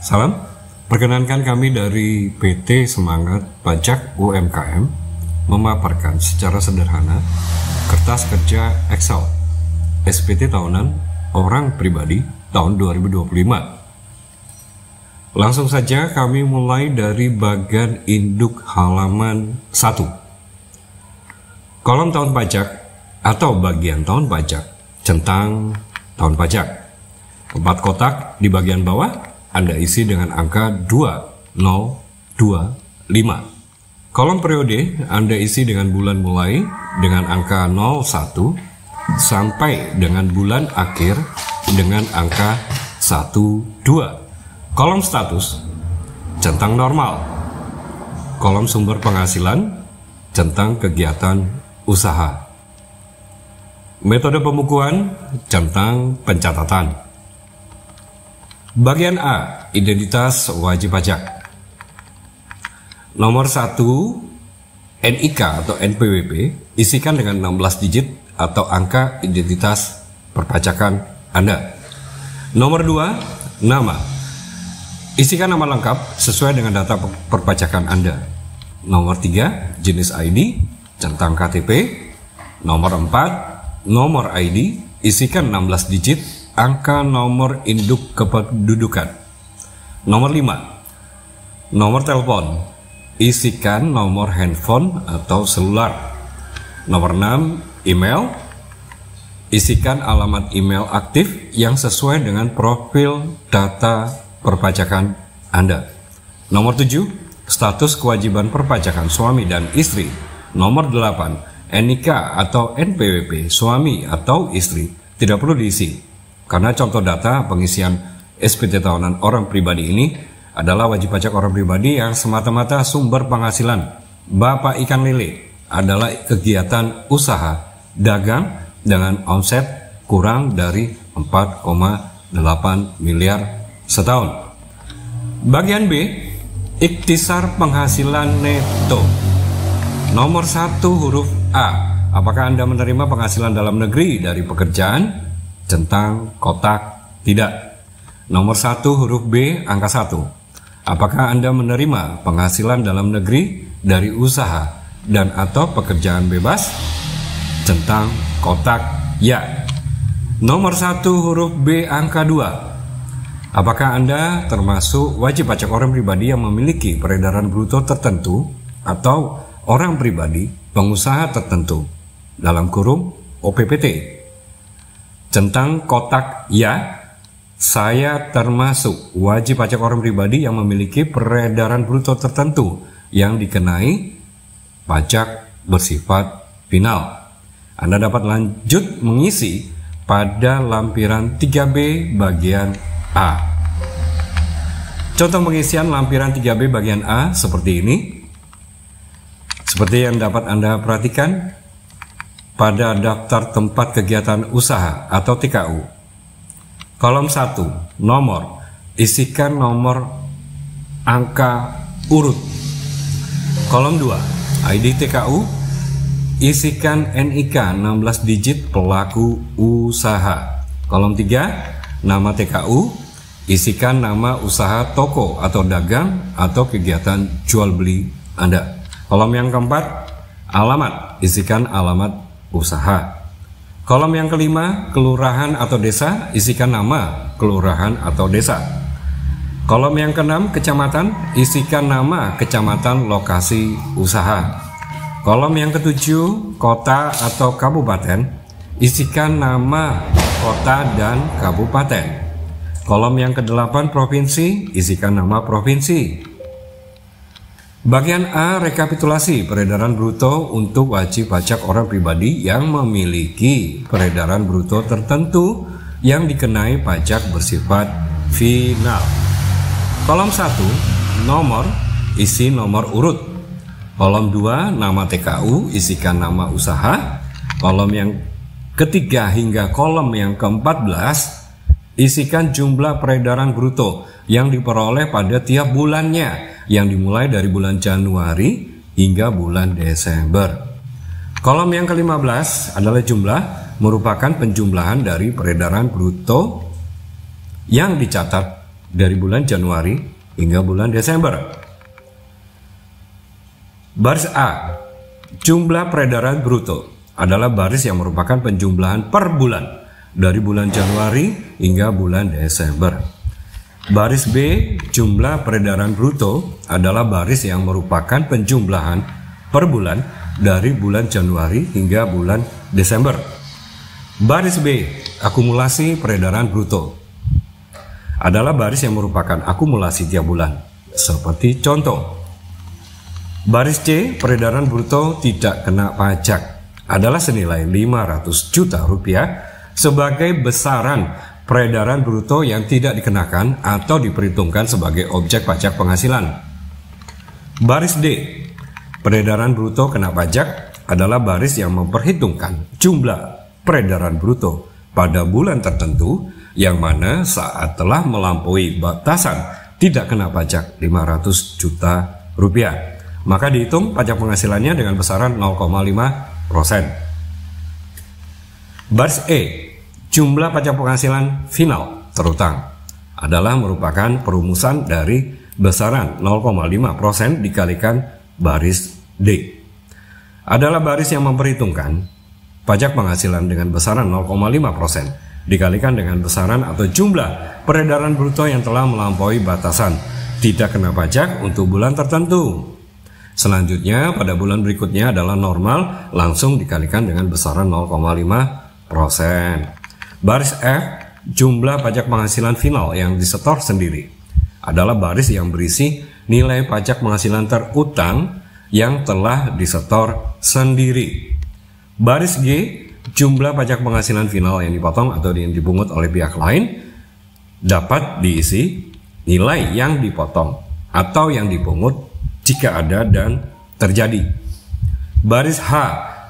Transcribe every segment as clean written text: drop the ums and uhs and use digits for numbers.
Salam, perkenankan kami dari PT Semangat Pajak UMKM memaparkan secara sederhana kertas kerja Excel SPT tahunan orang pribadi tahun 2025. Langsung saja kami mulai dari bagian induk halaman 1. Kolom tahun pajak atau bagian tahun pajak, centang tahun pajak. 4 kotak di bagian bawah Anda isi dengan angka 2025. Kolom periode Anda isi dengan bulan mulai dengan angka 01 sampai dengan bulan akhir dengan angka 12. Kolom status centang normal. Kolom sumber penghasilan centang kegiatan usaha. Metode pembukuan centang pencatatan. Bagian A, identitas wajib pajak. Nomor 1, NIK atau NPWP, isikan dengan 16 digit atau angka identitas perpajakan Anda. Nomor 2, nama. Isikan nama lengkap sesuai dengan data perpajakan Anda. Nomor 3, jenis ID, centang KTP. Nomor 4, nomor ID, isikan 16 digit angka nomor induk kependudukan. Nomor 5, nomor telepon, isikan nomor handphone atau selular. Nomor 6, email, isikan alamat email aktif yang sesuai dengan profil data perpajakan Anda. Nomor 7, status kewajiban perpajakan suami dan istri. Nomor 8, NIK atau NPWP suami atau istri tidak perlu diisi, karena contoh data pengisian SPT tahunan orang pribadi ini adalah wajib pajak orang pribadi yang semata-mata sumber penghasilan Bapak ikan lele adalah kegiatan usaha dagang dengan omset kurang dari 4,8 miliar setahun. Bagian B, ikhtisar penghasilan neto. Nomor 1 huruf A, apakah Anda menerima penghasilan dalam negeri dari pekerjaan? Centang kotak tidak. Nomor 1 huruf B angka 1. Apakah Anda menerima penghasilan dalam negeri dari usaha dan atau pekerjaan bebas? Centang kotak ya. Nomor 1 huruf B angka 2. Apakah Anda termasuk wajib pajak orang pribadi yang memiliki peredaran bruto tertentu atau orang pribadi pengusaha tertentu dalam kurung OPPT? Centang kotak ya, saya termasuk wajib pajak orang pribadi yang memiliki peredaran bruto tertentu yang dikenai pajak bersifat final. Anda dapat lanjut mengisi pada lampiran 3B bagian A. Contoh pengisian lampiran 3B bagian A seperti ini. Seperti yang dapat Anda perhatikan pada daftar tempat kegiatan usaha atau TKU. Kolom 1, nomor, isikan nomor angka urut. Kolom 2, ID TKU, isikan NIK 16 digit pelaku usaha. Kolom 3, nama TKU, isikan nama usaha toko atau dagang atau kegiatan jual beli Anda. Kolom yang keempat, alamat, isikan alamat usaha. Kolom yang kelima, kelurahan atau desa, isikan nama kelurahan atau desa. Kolom yang keenam, kecamatan, isikan nama kecamatan lokasi usaha. Kolom yang ketujuh, kota atau kabupaten, isikan nama kota dan kabupaten. Kolom yang kedelapan, provinsi, isikan nama provinsi. Bagian A, rekapitulasi peredaran bruto untuk wajib pajak orang pribadi yang memiliki peredaran bruto tertentu yang dikenai pajak bersifat final. Kolom 1, nomor, isi nomor urut. Kolom 2, nama TKU, isikan nama usaha. Kolom yang ketiga hingga kolom yang ke-14, isikan jumlah peredaran bruto yang diperoleh pada tiap bulannya, yang dimulai dari bulan Januari hingga bulan Desember. Kolom yang ke-15 adalah jumlah, merupakan penjumlahan dari peredaran bruto yang dicatat dari bulan Januari hingga bulan Desember. Baris A, jumlah peredaran bruto adalah baris yang merupakan penjumlahan per bulan dari bulan Januari hingga bulan Desember. Baris B, jumlah peredaran bruto adalah baris yang merupakan penjumlahan per bulan dari bulan Januari hingga bulan Desember. Baris B, akumulasi peredaran bruto adalah baris yang merupakan akumulasi tiap bulan. Seperti contoh, baris C, peredaran bruto tidak kena pajak adalah senilai 500 juta rupiah sebagai besaran peredaran bruto yang tidak dikenakan atau diperhitungkan sebagai objek pajak penghasilan. Baris D, peredaran bruto kena pajak adalah baris yang memperhitungkan jumlah peredaran bruto pada bulan tertentu yang mana saat telah melampaui batasan tidak kena pajak 500 juta rupiah. Maka dihitung pajak penghasilannya dengan besaran 0,5%. Baris E, jumlah pajak penghasilan final terutang adalah merupakan perumusan dari besaran 0,5% dikalikan baris D. Adalah baris yang memperhitungkan pajak penghasilan dengan besaran 0,5% dikalikan dengan besaran atau jumlah peredaran bruto yang telah melampaui batasan tidak kena pajak untuk bulan tertentu. Selanjutnya pada bulan berikutnya adalah normal langsung dikalikan dengan besaran 0,5%. Baris F, jumlah pajak penghasilan final yang disetor sendiri adalah baris yang berisi nilai pajak penghasilan terutang yang telah disetor sendiri. Baris G, jumlah pajak penghasilan final yang dipotong atau yang dipungut oleh pihak lain dapat diisi nilai yang dipotong atau yang dipungut jika ada dan terjadi. Baris H,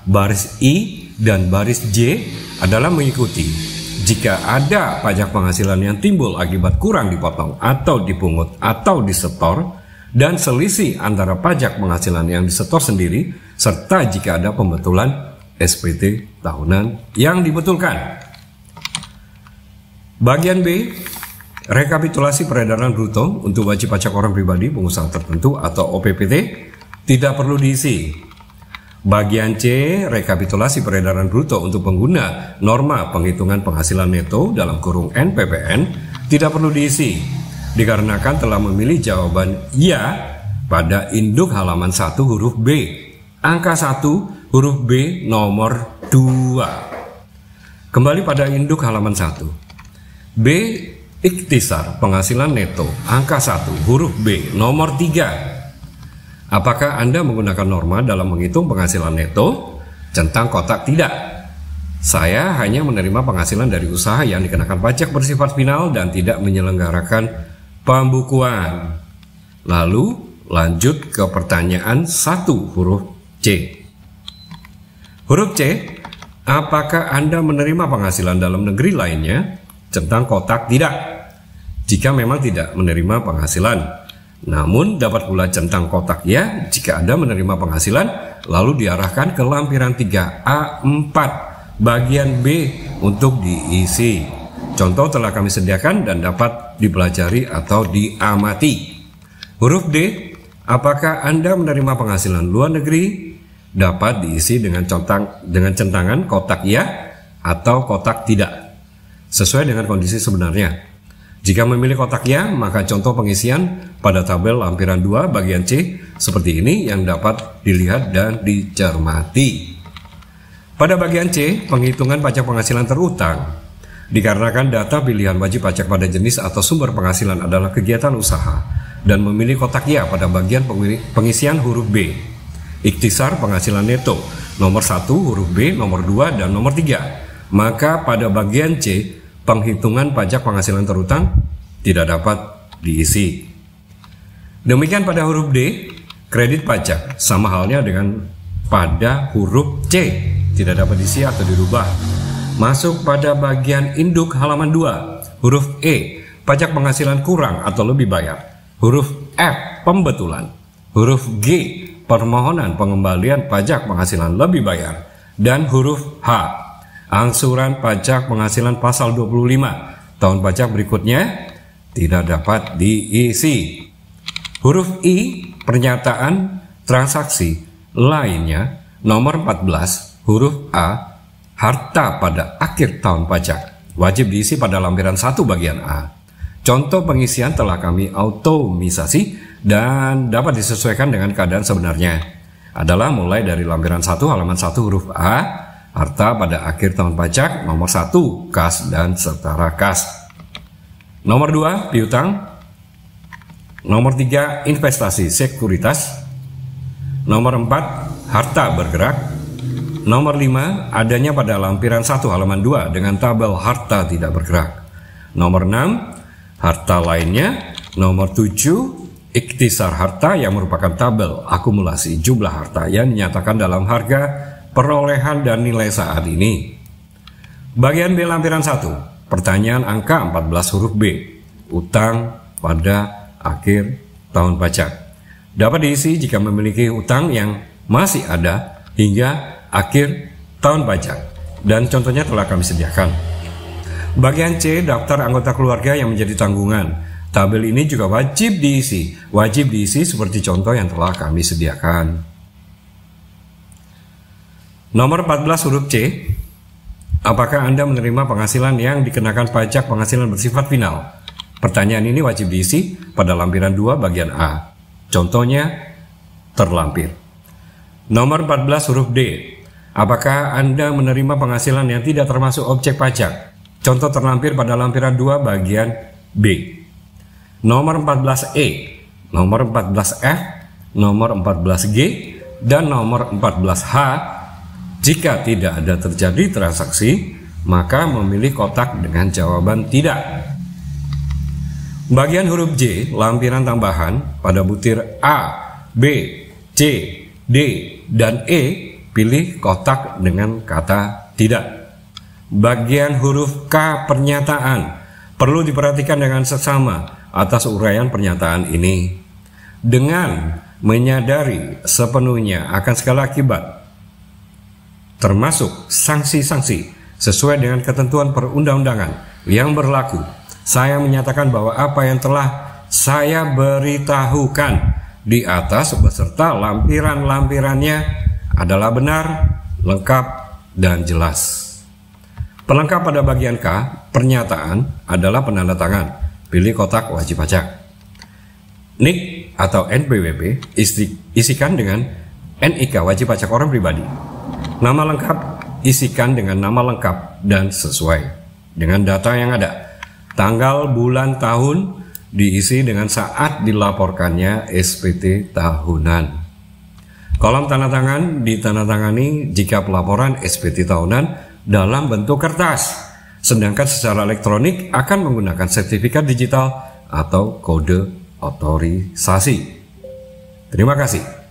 baris I, dan baris J adalah mengikuti jika ada pajak penghasilan yang timbul akibat kurang dipotong atau dipungut atau disetor dan selisih antara pajak penghasilan yang disetor sendiri serta jika ada pembetulan SPT tahunan yang dibetulkan. Bagian B, rekapitulasi peredaran bruto untuk wajib pajak orang pribadi pengusaha tertentu atau OPPT tidak perlu diisi. Bagian C, rekapitulasi peredaran bruto untuk pengguna norma penghitungan penghasilan neto dalam kurung NPPN tidak perlu diisi dikarenakan telah memilih jawaban ya pada induk halaman 1 huruf B, angka 1 huruf B nomor 2. Kembali pada induk halaman 1. B, ikhtisar penghasilan neto angka 1 huruf B nomor 3. Apakah Anda menggunakan norma dalam menghitung penghasilan neto? Centang kotak tidak. Saya hanya menerima penghasilan dari usaha yang dikenakan pajak bersifat final dan tidak menyelenggarakan pembukuan. Lalu lanjut ke pertanyaan 1 huruf C. Huruf C, apakah Anda menerima penghasilan dalam negeri lainnya? Centang kotak tidak. Jika memang tidak menerima penghasilan. Namun dapat pula centang kotak ya jika Anda menerima penghasilan lalu diarahkan ke lampiran 3A4 bagian B untuk diisi. Contoh telah kami sediakan dan dapat dipelajari atau diamati. Huruf D, apakah Anda menerima penghasilan luar negeri? Dapat diisi dengan centangan kotak ya atau kotak tidak sesuai dengan kondisi sebenarnya. Jika memilih kotak ya, maka contoh pengisian pada tabel lampiran 2 bagian C seperti ini yang dapat dilihat dan dicermati. Pada bagian C, penghitungan pajak penghasilan terutang. Dikarenakan data pilihan wajib pajak pada jenis atau sumber penghasilan adalah kegiatan usaha dan memilih kotak ya pada bagian pengisian huruf B. Ikhtisar penghasilan neto nomor 1 huruf B, nomor 2, dan nomor 3. Maka pada bagian C, penghitungan pajak penghasilan terutang tidak dapat diisi. Demikian pada huruf D, kredit pajak sama halnya dengan pada huruf C, tidak dapat diisi atau dirubah. Masuk pada bagian induk halaman 2, huruf E, pajak penghasilan kurang atau lebih bayar. Huruf F, pembetulan. Huruf G, permohonan pengembalian pajak penghasilan lebih bayar. Dan huruf H, angsuran pajak penghasilan pasal 25 tahun pajak berikutnya tidak dapat diisi. Huruf I, pernyataan transaksi lainnya. Nomor 14, huruf A, harta pada akhir tahun pajak, wajib diisi pada lampiran 1 bagian A. Contoh pengisian telah kami otomisasi dan dapat disesuaikan dengan keadaan sebenarnya. Adalah mulai dari lampiran 1 halaman 1 huruf A, harta pada akhir tahun pajak, nomor 1, kas dan setara kas. Nomor 2, piutang. Nomor 3, investasi sekuritas. Nomor 4, harta bergerak. Nomor 5, adanya pada lampiran 1 halaman 2 dengan tabel harta tidak bergerak. Nomor 6, harta lainnya. Nomor 7, ikhtisar harta yang merupakan tabel akumulasi jumlah harta yang dinyatakan dalam harga perolehan dan nilai saat ini. Bagian B lampiran 1, pertanyaan angka 14 huruf B, utang pada akhir tahun pajak. Dapat diisi jika memiliki utang yang masih ada hingga akhir tahun pajak, dan contohnya telah kami sediakan. Bagian C, daftar anggota keluarga yang menjadi tanggungan. Tabel ini juga wajib diisi seperti contoh yang telah kami sediakan. Nomor 14 huruf C, apakah Anda menerima penghasilan yang dikenakan pajak penghasilan bersifat final? Pertanyaan ini wajib diisi pada lampiran 2 bagian A. Contohnya terlampir. Nomor 14 huruf D, apakah Anda menerima penghasilan yang tidak termasuk objek pajak? Contoh terlampir pada lampiran 2 bagian B. Nomor 14E, nomor 14F, nomor 14G, dan nomor 14H. Jika tidak ada terjadi transaksi, maka memilih kotak dengan jawaban tidak. Bagian huruf J, lampiran tambahan pada butir A, B, C, D, dan E, pilih kotak dengan kata tidak. Bagian huruf K, pernyataan, perlu diperhatikan dengan seksama atas uraian pernyataan ini. Dengan menyadari sepenuhnya akan segala akibat, termasuk sanksi-sanksi sesuai dengan ketentuan perundang-undangan yang berlaku, saya menyatakan bahwa apa yang telah saya beritahukan di atas beserta lampiran-lampirannya adalah benar, lengkap, dan jelas. Pelengkap pada bagian K, pernyataan adalah penanda tangan. Pilih kotak wajib pajak. NIK atau NPWP isikan dengan NIK wajib pajak orang pribadi. Nama lengkap isikan dengan nama lengkap dan sesuai dengan data yang ada. Tanggal, bulan, tahun diisi dengan saat dilaporkannya SPT tahunan. Kolom tanda tangan ditandatangani jika pelaporan SPT tahunan dalam bentuk kertas, sedangkan secara elektronik akan menggunakan sertifikat digital atau kode otorisasi. Terima kasih.